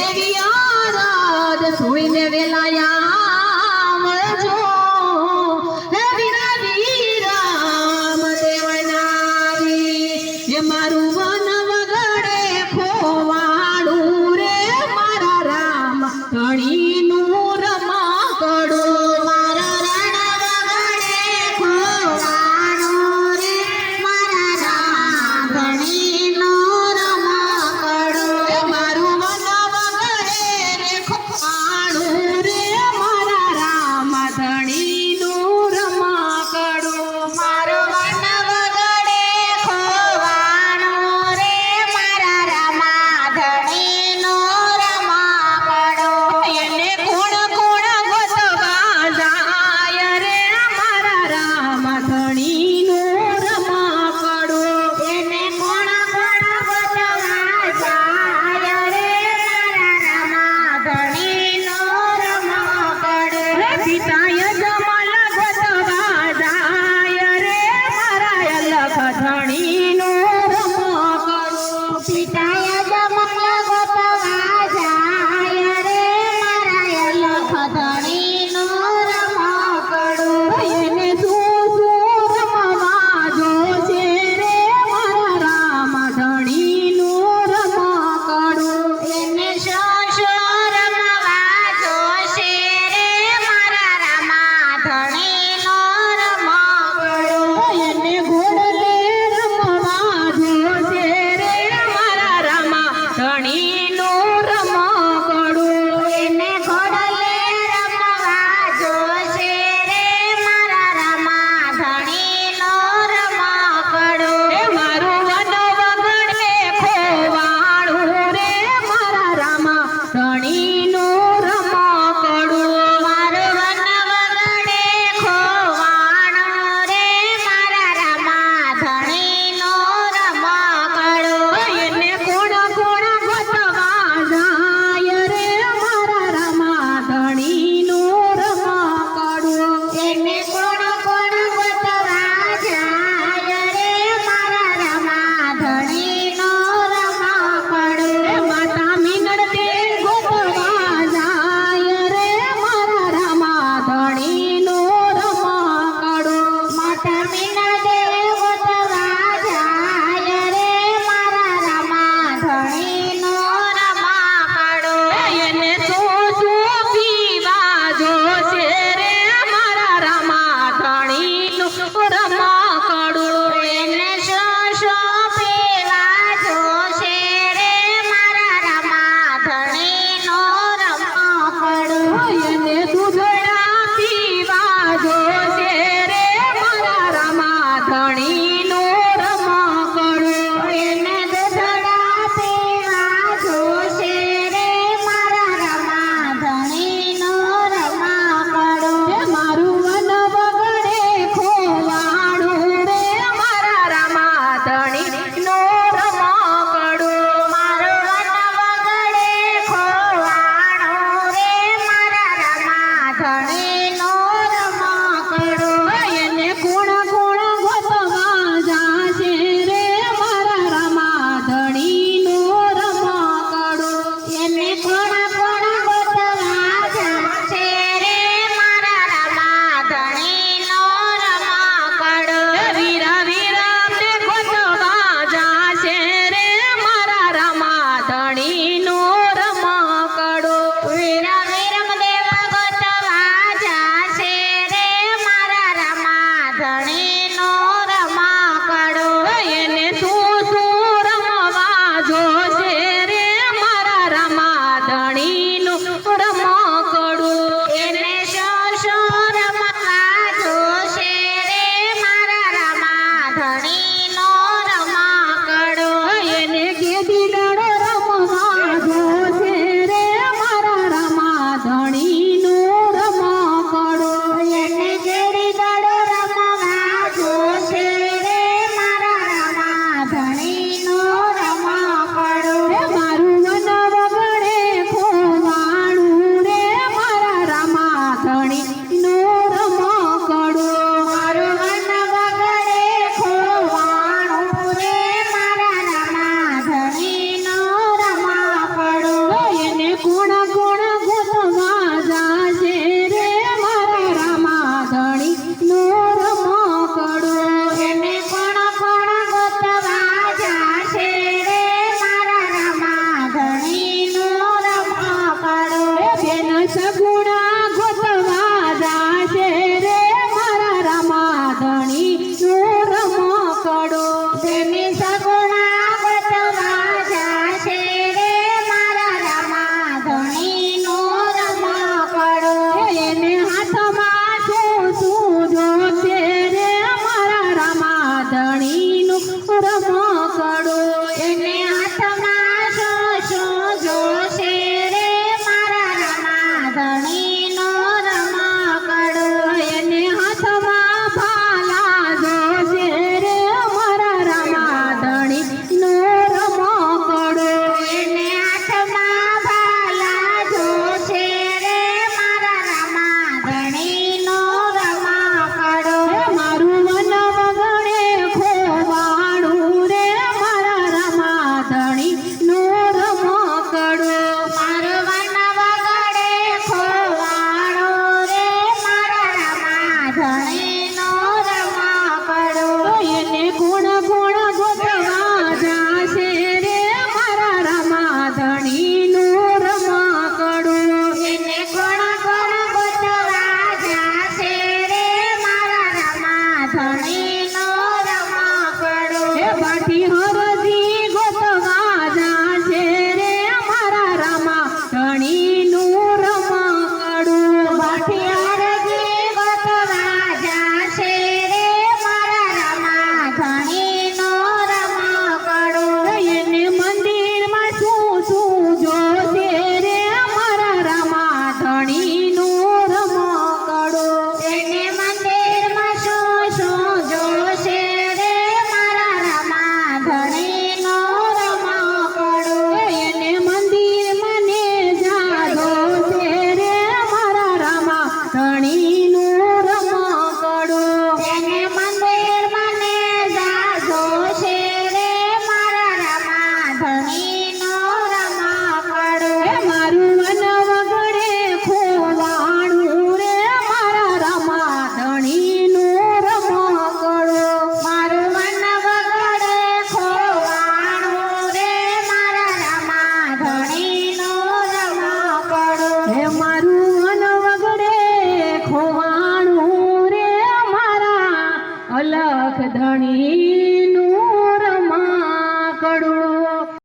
એવી આરાધ સુણીને વેલાયા મળજો હે વીરા વીરામ દેવનારી એ મારું વન વગડે ખોવાડું રે મારા રામ ધણીનું રમાકડું મારા રણ વગડે ખોવાડું રે મારા રામ ધણીનું રમાકડું મારું વન વગડે રે ખોવાડું રે મારા રામ ધણીનું રમાકડું મારું વન વગડે ખોવાડું રે મારા રામા ધણીનું રમાકડું એને કોણ કોણ ગોતવા જાય રે મારા રામ ધણીનું રમાકડું એને કોણ કોણ ગોતવા જાય રે મારા રામા ધણીનું રમાકડું પિતાય જમલ ગોતવા જાય રે મારા અલખ ધણીનું રમાકડું પિતાય જમલ ગોતવા જાય રે મારા અલખ ધણીનું રમાકડું એને શું રમવા જોશે રે મારા રામ ધણીનું રમાકડું એને શું રમવા જોશે રે મારા રામા ધણીનું રમાકડું એને ઘોડલે રમવા જોશે રે મારા રામા ધણીનું રમાકડું એને ઘોડલે રમવા જોશે રે મારા રામા ધણીનું રમાકડું મારું વન વગડે ખોવાડું રે મારા રામા ધણીનું રમાકડું મારું વન વગડે ખોવાડું રે મારા રામા ધણીનું રમાકડું એને કોણ કોણ ગોતવા હે મારું મન વગડે ખોવાણું રે મારા અલખ ધણી